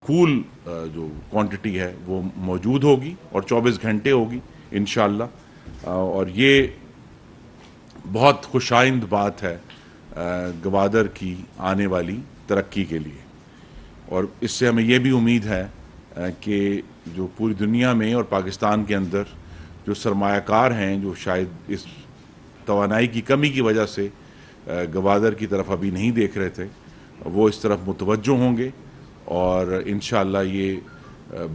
کول جو کوانٹٹی ہے وہ موجود ہوگی اور 24 گھنٹے ہوگی انشاءاللہ. اور یہ بہت خوشائند بات ہے گوادر کی آنے والی ترقی کے لیے. اور اس سے ہمیں یہ بھی امید ہے کہ جو پوری دنیا میں اور پاکستان کے اندر جو سرمایہ کار ہیں جو شاید اس توانائی کی کمی کی وجہ سے گوادر کی طرف ابھی نہیں دیکھ رہے تھے، وہ اس طرف متوجہ ہوں گے. اور انشاءاللہ یہ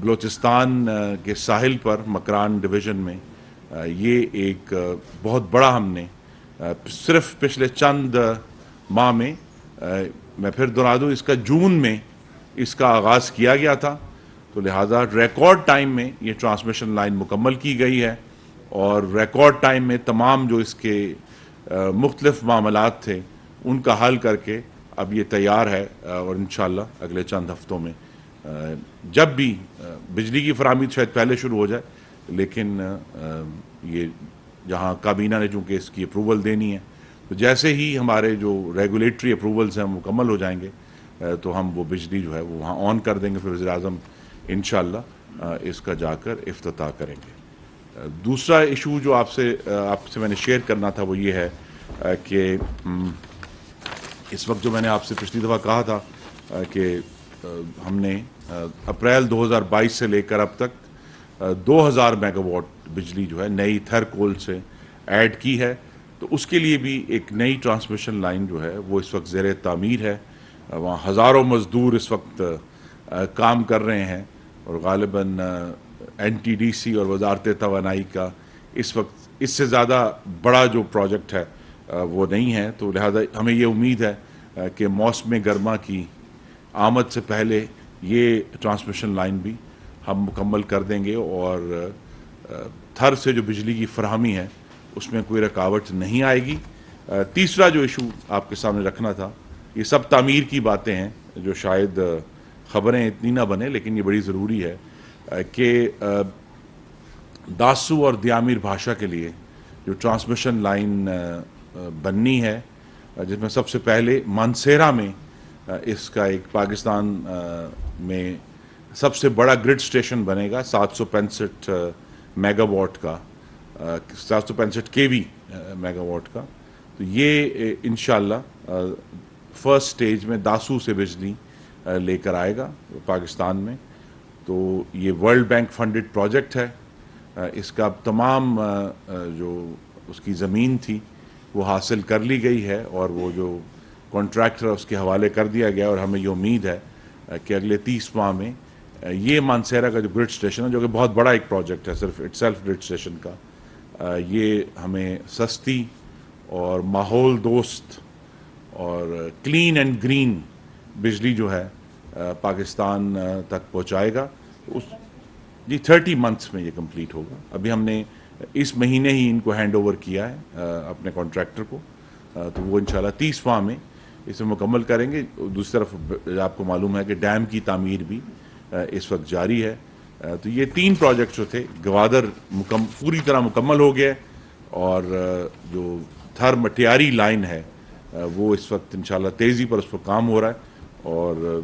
بلوچستان کے ساحل پر مکران ڈویژن میں یہ ایک بہت بڑا ہم نے صرف پچھلے چند ماہ میں، میں پھر دہرا دوں، اس کا جون میں اس کا آغاز کیا گیا تھا، تو لہٰذا ریکارڈ ٹائم میں یہ ٹرانسمیشن لائن مکمل کی گئی ہے. اور ریکارڈ ٹائم میں تمام جو اس کے مختلف معاملات تھے ان کا حل کر کے اب یہ تیار ہے. اور انشاءاللہ اگلے چند ہفتوں میں جب بھی بجلی کی فراہمی شاید پہلے شروع ہو جائے، لیکن یہ جہاں کابینہ نے چونکہ اس کی اپروول دینی ہے، تو جیسے ہی ہمارے جو ریگولیٹری اپروولز ہیں مکمل ہو جائیں گے تو ہم وہ بجلی جو ہے وہ وہاں آن کر دیں گے. پھر وزیر اعظم انشاءاللہ اس کا جا کر افتتاح کریں گے. دوسرا ایشو جو آپ سے میں نے شیئر کرنا تھا وہ یہ ہے کہ اس وقت جو میں نے آپ سے پچھلی دفعہ کہا تھا کہ ہم نے اپریل 2022 سے لے کر اب تک 2000 میگا واٹ بجلی جو ہے نئی تھر کول سے ایڈ کی ہے، تو اس کے لیے بھی ایک نئی ٹرانسمیشن لائن جو ہے وہ اس وقت زیر تعمیر ہے. وہاں ہزاروں مزدور اس وقت کام کر رہے ہیں، اور غالباً این ٹی ڈی سی اور وزارت توانائی کا اس وقت اس سے زیادہ بڑا جو پروجیکٹ ہے وہ نہیں ہے. تو لہذا ہمیں یہ امید ہے کہ موسم گرما کی آمد سے پہلے یہ ٹرانسمیشن لائن بھی ہم مکمل کر دیں گے، اور تھر سے جو بجلی کی فراہمی ہے اس میں کوئی رکاوٹ نہیں آئے گی. تیسرا جو ایشو آپ کے سامنے رکھنا تھا، یہ سب تعمیر کی باتیں ہیں جو شاید خبریں اتنی نہ بنے، لیکن یہ بڑی ضروری ہے کہ داسو اور دیامیر بھاشا کے لیے جو ٹرانسمیشن لائن بننی ہے، جس میں سب سے پہلے مانسیرا میں اس کا ایک پاکستان میں سب سے بڑا گرڈ سٹیشن بنے گا 765 میگا واٹ کا، 765 کے وی میگا واٹ کا. تو یہ انشاءاللہ فرسٹ سٹیج میں داسو سے بجلی لے کر آئے گا پاکستان میں. تو یہ ورلڈ بینک فنڈڈ پروجیکٹ ہے. اس کا تمام جو اس کی زمین تھی وہ حاصل کر لی گئی ہے، اور وہ جو کانٹریکٹر اس کے حوالے کر دیا گیا، اور ہمیں یہ امید ہے کہ اگلے 30 ماہ میں یہ مانسیرا کا جو گرڈ سٹیشن ہے، جو کہ بہت بڑا ایک پروجیکٹ ہے صرف اٹ سیلف گرڈ سٹیشن کا، یہ ہمیں سستی اور ماحول دوست اور کلین اینڈ گرین بجلی جو ہے پاکستان تک پہنچائے گا. جی 30 منتھس میں یہ کمپلیٹ ہوگا. ابھی ہم نے اس مہینے ہی ان کو ہینڈ اوور کیا ہے اپنے کانٹریکٹر کو، تو وہ انشاءاللہ 30 ماہ میں اسے مکمل کریں گے. دوسری طرف آپ کو معلوم ہے کہ ڈیم کی تعمیر بھی اس وقت جاری ہے. تو یہ 3 پروجیکٹ جو تھے گوادر پوری طرح مکمل ہو گئے، اور جو تھر مٹیاری لائن ہے وہ اس وقت انشاءاللہ تیزی پر اس پر کام ہو رہا ہے، اور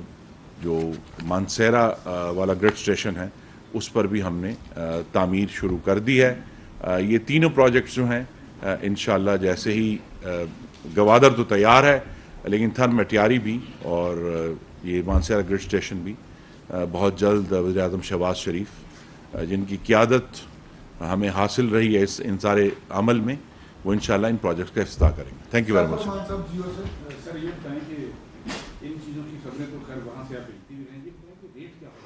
جو مانسیرا والا گرڈ سٹیشن ہے اس پر بھی ہم نے تعمیر شروع کر دی ہے. یہ تینوں پروجیکٹس جو ہیں انشاءاللہ جیسے ہی گوادر تو تیار ہے، لیکن تھر مٹیاری بھی اور یہ مانسیرا گرڈ سٹیشن بھی بہت جلد وزیر اعظم شہباز شریف جن کی قیادت ہمیں حاصل رہی ہے ان سارے عمل میں، وہ انشاءاللہ ان پروجیکٹس کا افتتاح کریں گے. Thank you very much. Sir یہ بتائیں کہ ان چیزوں کی خبریں تو خیر وہاں سے آپ بھیجتی بھی رہیں گی، ریٹ کیا ہوگا؟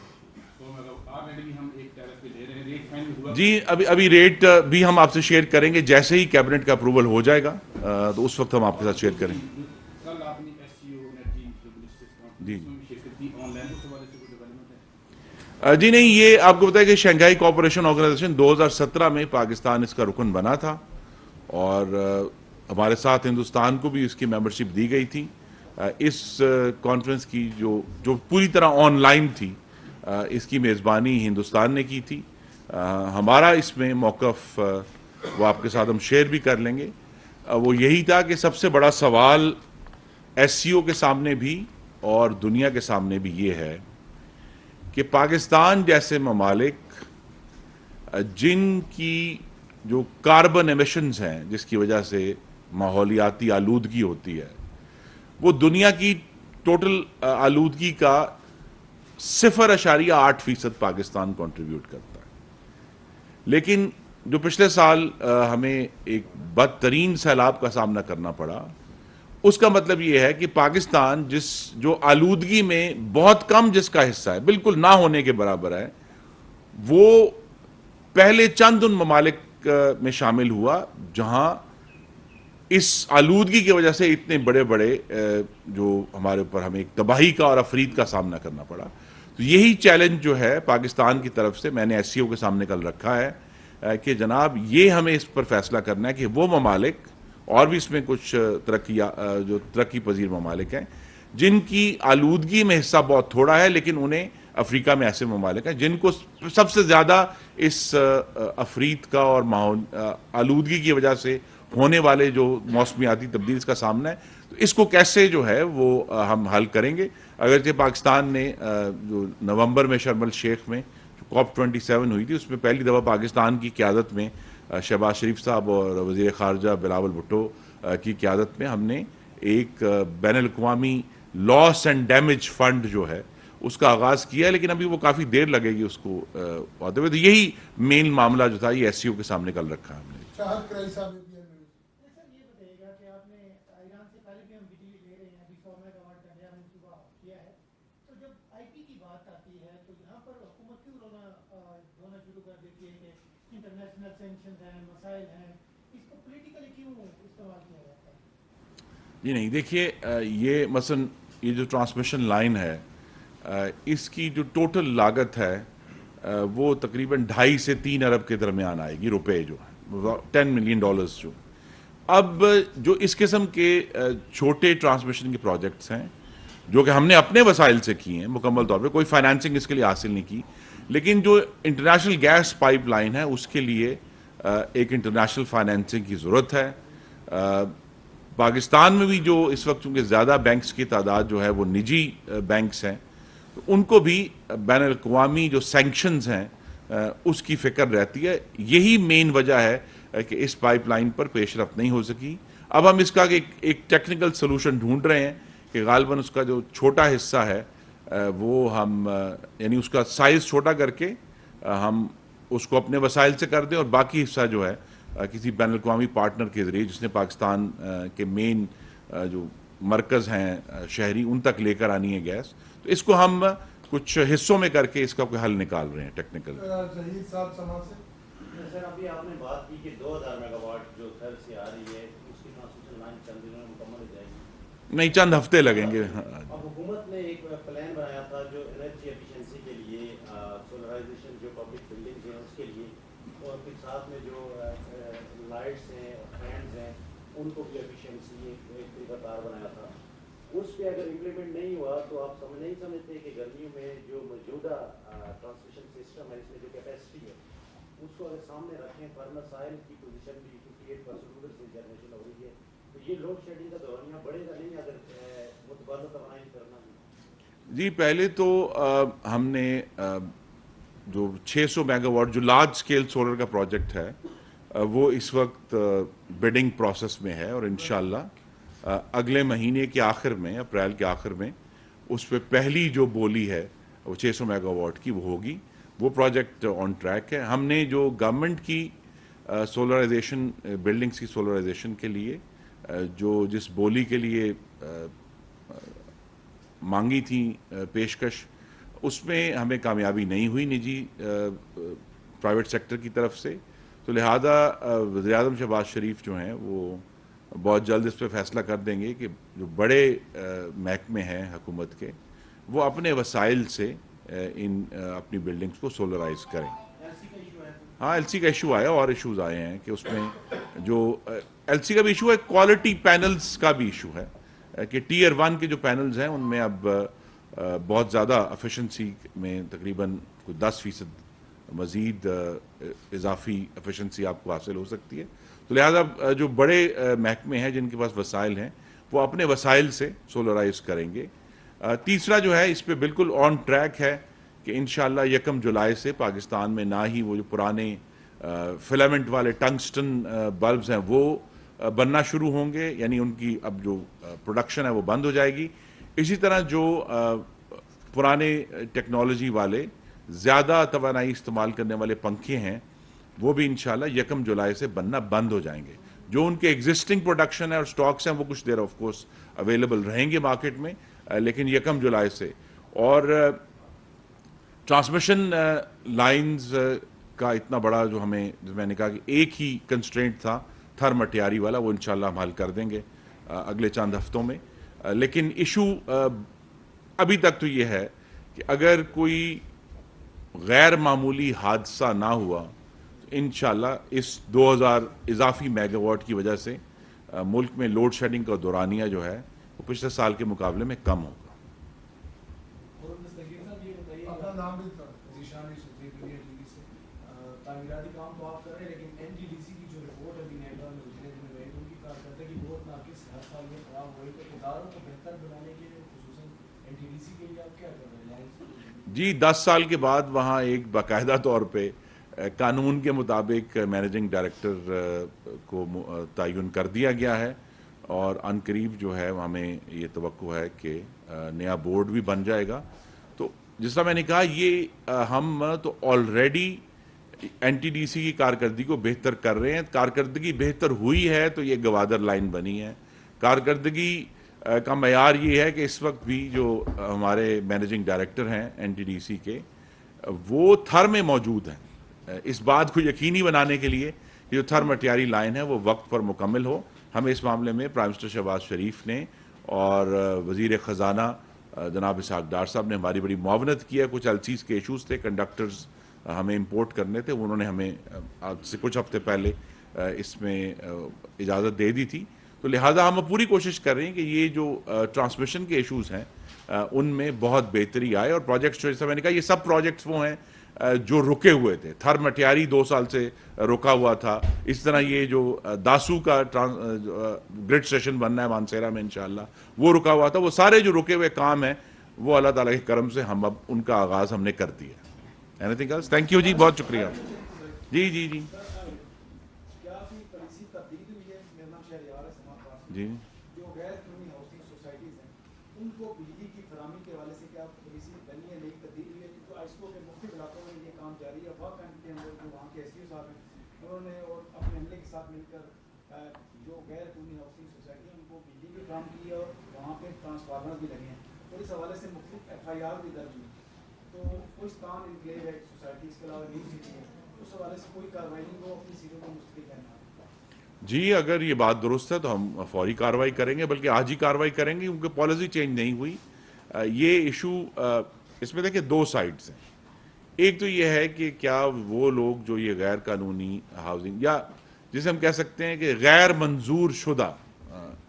جی ابھی ریٹ بھی ہم آپ سے شیئر کریں گے جیسے ہی کیبنٹ کا اپروول ہو جائے گا، تو اس وقت ہم آپ کے ساتھ شیئر کریں گے. کل آپ نے ایس سی او جی شرکت کی، آن لائن اس حوالے سے کوئی ڈیولپمنٹ ہے؟ جی نہیں، یہ آپ کو بتایا کہ شنگھائی کوآپریشن آرگنائزیشن 2017 میں پاکستان اس کا رکن بنا تھا، اور ہمارے ساتھ ہندوستان کو بھی اس کی ممبرشپ دی گئی تھی. اس کانفرنس کی جو پوری طرح آن لائن تھی، اس کی میزبانی ہندوستان نے کی تھی. ہمارا اس میں موقف وہ آپ کے ساتھ ہم شیئر بھی کر لیں گے. وہ یہی تھا کہ سب سے بڑا سوال ایس سی او کے سامنے بھی اور دنیا کے سامنے بھی یہ ہے کہ پاکستان جیسے ممالک جن کی جو کاربن ایمیشنز ہیں جس کی وجہ سے ماحولیاتی آلودگی ہوتی ہے وہ دنیا کی ٹوٹل آلودگی کا 0.8% پاکستان کنٹریبیوٹ کرتا ہے. لیکن جو پچھلے سال ہمیں ایک بدترین سیلاب کا سامنا کرنا پڑا, اس کا مطلب یہ ہے کہ پاکستان جو آلودگی میں بہت کم جس کا حصہ ہے, بالکل نہ ہونے کے برابر ہے, وہ پہلے چند ان ممالک میں شامل ہوا جہاں اس آلودگی کی وجہ سے اتنے بڑے بڑے جو ہمارے اوپر ہمیں ایک تباہی کا اور افرید کا سامنا کرنا پڑا. تو یہی چیلنج جو ہے پاکستان کی طرف سے میں نے ایس سی او کے سامنے کل رکھا ہے کہ جناب یہ ہمیں اس پر فیصلہ کرنا ہے کہ وہ ممالک اور بھی اس میں کچھ ترقی پذیر ممالک ہیں جن کی آلودگی میں حصہ بہت تھوڑا ہے, لیکن انہیں افریقہ میں ایسے ممالک ہیں جن کو سب سے زیادہ اس افرید کا اور آلودگی کی وجہ سے ہونے والے جو موسمیاتی تبدیلی کا سامنا ہے, تو اس کو کیسے جو ہے وہ ہم حل کریں گے. اگرچہ پاکستان نے جو نومبر میں شرم الشیخ میں جو COP27 ہوئی تھی اس میں پہلی دفعہ پاکستان کی قیادت میں شہباز شریف صاحب اور وزیر خارجہ بلاول بھٹو کی قیادت میں ہم نے ایک بین الاقوامی لاس اینڈ ڈیمیج فنڈ جو ہے اس کا آغاز کیا ہے, لیکن ابھی وہ کافی دیر لگے گی اس کو آتے ہوئے. تو یہی مین معاملہ جو تھا یہ ایس سی او کے سامنے کل رکھا ہم نے. جی نہیں, دیکھیے یہ مثلا یہ جو ٹرانسمیشن لائن ہے اس کی جو ٹوٹل لاگت ہے وہ تقریباً 2.5 سے 3 ارب کے درمیان آئے گی روپے, جو ہے $10 ملین جو. اب جو اس قسم کے چھوٹے ٹرانسمیشن کے پروجیکٹس ہیں جو کہ ہم نے اپنے وسائل سے کیے ہیں, مکمل طور پہ کوئی فائنانسنگ اس کے لیے حاصل نہیں کی, لیکن جو انٹرنیشنل گیس پائپ لائن ہے اس کے لیے ایک انٹرنیشنل فائنانسنگ کی ضرورت ہے. پاکستان میں بھی جو اس وقت چونکہ زیادہ بینکس کی تعداد جو ہے وہ نجی بینکس ہیں, تو ان کو بھی بین الاقوامی جو سینکشنز ہیں اس کی فکر رہتی ہے. یہی مین وجہ ہے کہ اس پائپ لائن پر پیش رفت نہیں ہو سکی. اب ہم اس کا ایک ٹیکنیکل سلوشن ڈھونڈ رہے ہیں کہ غالباً اس کا جو چھوٹا حصہ ہے وہ ہم یعنی اس کا سائز چھوٹا کر کے ہم اس کو اپنے وسائل سے کر دیں, اور باقی حصہ جو ہے کسی بین الاقوامی پارٹنر کے ذریعے جس نے پاکستان کے مین جو مرکز ہیں شہری ان تک لے کر آنی ہے گیس, تو اس کو ہم کچھ حصوں میں کر کے اس کا کوئی حل نکال رہے ہیں ٹیکنیکل. سر ابھی آپ نے بات کی کہ 2000 میگا واٹ جو گھر سے آ رہی ہے اس کی ٹرانسمیشن لائن چند دنوں میں مکمل ہو جائے گی. نہیں, چند ہفتے لگیں گے. اب حکومت نے ایک پلان بنایا تھا جو انرجی ایفیشنسی کے لیے, سولرائزیشن جو پبلک بلڈنگز ہیں اس کے لیے, اور پھر ساتھ میں جو لائٹس ہیں فینز ہیں ان کو بھی ایفیشنسی ایک طریقہ بنایا تھا. اس پہ اگر امپلیمنٹ نہیں ہوا تو آپ نہیں سمجھتے کہ گرمیوں میں جو موجودہ ٹرانسمیشن سسٹم ہے اس میں جو کیپیسٹی ہے اس کو اگر سامنے رکھیں, فرنس آئل کی پوزیشن بھی 58% ادھر سے جنریشن ہو رہی ہے, تو یہ لوڈ شیڈنگ کا دورانیہ بڑھے گا نہیں اگر متبادل توانائی کرنا بھی؟ جی, پہلے تو ہم نے جو 600 میگا واٹ جو لارج سکیل سولر کا پروجیکٹ ہے وہ اس وقت بڈنگ پروسیس میں ہے, اور انشاءاللہ اگلے مہینے کے آخر میں, اپریل کے آخر میں اس پہ پہلی جو بولی ہے وہ 600 میگا واٹ کی وہ ہوگی. وہ پروجیکٹ آن ٹریک ہے. ہم نے جو گورنمنٹ کی سولرائزیشن بلڈنگز کی سولرائزیشن کے لیے جس بولی کے لیے مانگی تھی پیشکش, اس میں ہمیں کامیابی نہیں ہوئی نجی پرائیویٹ سیکٹر کی طرف سے. تو لہذا وزیر اعظم شہباز شریف جو ہیں وہ بہت جلد اس پہ فیصلہ کر دیں گے کہ جو بڑے محکمے ہیں حکومت کے وہ اپنے وسائل سے ان اپنی بلڈنگز کو سولرائز کریں. ہاں, ایل سی کا ایشو آیا, اور ایشوز آئے ہیں کہ اس میں جو ایل سی کا بھی ایشو ہے, کوالٹی پینلز کا بھی ایشو ہے کہ ٹیئر 1 کے جو پینلز ہیں ان میں اب بہت زیادہ ایفیشنسی میں تقریباً 10% مزید اضافی ایفیشنسی آپ کو حاصل ہو سکتی ہے. تو لہذا جو بڑے محکمے ہیں جن کے پاس وسائل ہیں وہ اپنے وسائل سے سولرائز کریں گے. تیسرا جو ہے اس پہ بالکل آن ٹریک ہے کہ انشاءاللہ 1 جولائی سے پاکستان میں نہ ہی وہ جو پرانے فلامنٹ والے ٹنگسٹن بلبز ہیں وہ بننا شروع ہوں گے، یعنی ان کی اب جو پروڈکشن ہے وہ بند ہو جائے گی. اسی طرح جو پرانے ٹیکنالوجی والے زیادہ توانائی استعمال کرنے والے پنکھے ہیں وہ بھی انشاءاللہ 1 جولائی سے بننا بند ہو جائیں گے. جو ان کے ایگزسٹنگ پروڈکشن ہے اور سٹاکس ہیں وہ کچھ دیر آف کورس اویلیبل رہیں گے مارکیٹ میں، لیکن 1 جولائی سے. اور ٹرانسمیشن لائنز کا اتنا بڑا جو میں نے کہا کہ ایک ہی کنسٹرینٹ تھا تھر مٹیاری والا، وہ انشاءاللہ ہم حل کر دیں گے اگلے چند ہفتوں میں. لیکن ایشو ابھی تک تو یہ ہے کہ اگر کوئی غیر معمولی حادثہ نہ ہوا تو انشاءاللہ اس 2000 اضافی میگا واٹ کی وجہ سے ملک میں لوڈ شیڈنگ کا دورانیہ جو ہے وہ پچھلے سال کے مقابلے میں کم ہوگا. تعمیراتی کام تو آپ کر رہے ہیں لیکن این ٹی ڈی سی کی جو رپورٹ ابھی نیبرا میں گزرے دن میں ان کی کارکردگی بہت ناقص ہر سال یہ خراب ہوئی، تو اداروں کو بہتر بنانے کے لیے خصوصاً این ٹی ڈی سی کے لیے آپ کیا کر رہے ہیں؟ جی 10 سال کے بعد وہاں ایک باقاعدہ طور پہ قانون کے مطابق مینیجنگ ڈائریکٹر کو تعین کر دیا گیا ہے، اور عن قریب جو ہے ہمیں یہ توقع ہے کہ نیا بورڈ بھی بن جائے گا. تو جس طرح میں نے کہا یہ ہم تو already N T D C کی کارکردگی کو بہتر کر رہے ہیں. کارکردگی بہتر ہوئی ہے تو یہ گوادر لائن بنی ہے. کارکردگی کا معیار یہ ہے کہ اس وقت بھی جو ہمارے مینیجنگ ڈائریکٹر ہیں این ٹی ڈی سی کے وہ تھر میں موجود ہیں. اس بات کو یقینی بنانے کے لیے کہ جو تھر مٹیاری لائن ہے وہ وقت پر مکمل ہو، ہمیں اس معاملے میں پرائم منسٹر شہباز شریف نے اور وزیر خزانہ جناب اسحاق ڈار صاحب نے ہماری بڑی معاونت کی ہے. کچھ ایلسیز کے ایشوز تھے، کنڈکٹرز ہمیں امپورٹ کرنے تھے، انہوں نے ہمیں آج سے کچھ ہفتے پہلے اس میں اجازت دے دی تھی. تو لہٰذا ہم پوری کوشش کر رہے ہیں کہ یہ جو ٹرانسمیشن کے ایشوز ہیں ان میں بہت بہتری آئے. اور پروجیکٹس جیسا میں نے کہا یہ سب پروجیکٹس وہ ہیں جو رکے ہوئے تھے. تھر مٹیاری 2 سال سے رکا ہوا تھا. اس طرح یہ جو داسو کا گرڈ اسٹیشن بننا ہے مانسیرا میں انشاءاللہ وہ رکا ہوا تھا. وہ سارے جو رکے ہوئے کام ہیں وہ اللہ تعالیٰ کے کرم سے ہم اب ان کا آغاز ہم نے کر دیا. Any thing else? Thank you جی، بہت شکریہ. جی جی جی جی جو غیر قانونی ہاؤسنگ سوسائٹیز ہیں ان کو بجلی کی فراہمی کے حوالے سے کیا پالیسی بنی ہے، نئی تبدیل ہوئی ہے؟ کیونکہ آج کو مختلف علاقوں میں یہ کام جاری ہے. واقع کے اندر جو وہاں کے ایس ڈی او صاحب ہیں انہوں نے اور اپنے عملے کے ساتھ مل کر جو غیر قانونی ہاؤسنگ سوسائٹی ہیں ان کو بجلی بھی فراہم کی ہے اور وہاں پہ ٹرانسفارمر بھی لگے ہیں اور اس حوالے سے مختلف ایف آئی آر بھی درج ہوئی. تو کوئستان انکلیو ہے سوسائٹی، اس کے علاوہ نیو سٹی ہے، اس حوالے سے کوئی کارروائی نہیں وہ اپنی سیٹوں کو مستقل کرنا؟ جی اگر یہ بات درست ہے تو ہم فوری کارروائی کریں گے، بلکہ آج ہی کارروائی کریں گے کیونکہ پالیسی چینج نہیں ہوئی. یہ ایشو اس میں دیکھیں 2 سائڈز ہیں. ایک تو یہ ہے کہ کیا وہ لوگ جو یہ غیر قانونی ہاؤسنگ یا جسے ہم کہہ سکتے ہیں کہ غیر منظور شدہ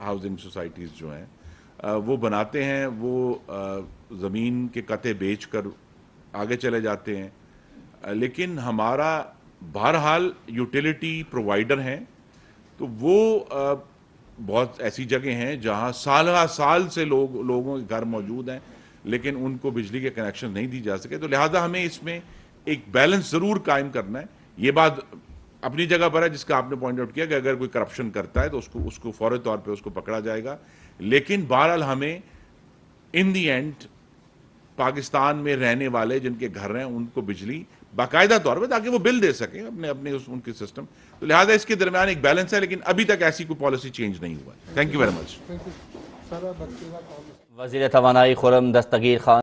ہاؤسنگ سوسائٹیز جو ہیں وہ بناتے ہیں، وہ زمین کے قطع بیچ کر آگے چلے جاتے ہیں. لیکن ہمارا بہرحال یوٹیلیٹی پرووائڈر ہیں تو وہ بہت ایسی جگہ ہیں جہاں سال سے لوگوں کے گھر موجود ہیں لیکن ان کو بجلی کے کنیکشن نہیں دی جا سکے. تو لہٰذا ہمیں اس میں ایک بیلنس ضرور قائم کرنا ہے. یہ بات اپنی جگہ پر ہے جس کا آپ نے پوائنٹ آؤٹ کیا کہ اگر کوئی کرپشن کرتا ہے تو اس کو فوری طور پہ اس کو پکڑا جائے گا. لیکن بہرحال ہمیں ان دی اینڈ پاکستان میں رہنے والے جن کے گھر ہیں ان کو بجلی باقاعدہ طور پہ تاکہ وہ بل دے سکیں اپنے ان کے سسٹم. تو لہٰذا اس کے درمیان ایک بیلنس ہے لیکن ابھی تک ایسی کوئی پالیسی چینج نہیں ہوا ہے. تھینک یو ویری مچ. وزیر توانائی خرم دستگیر خان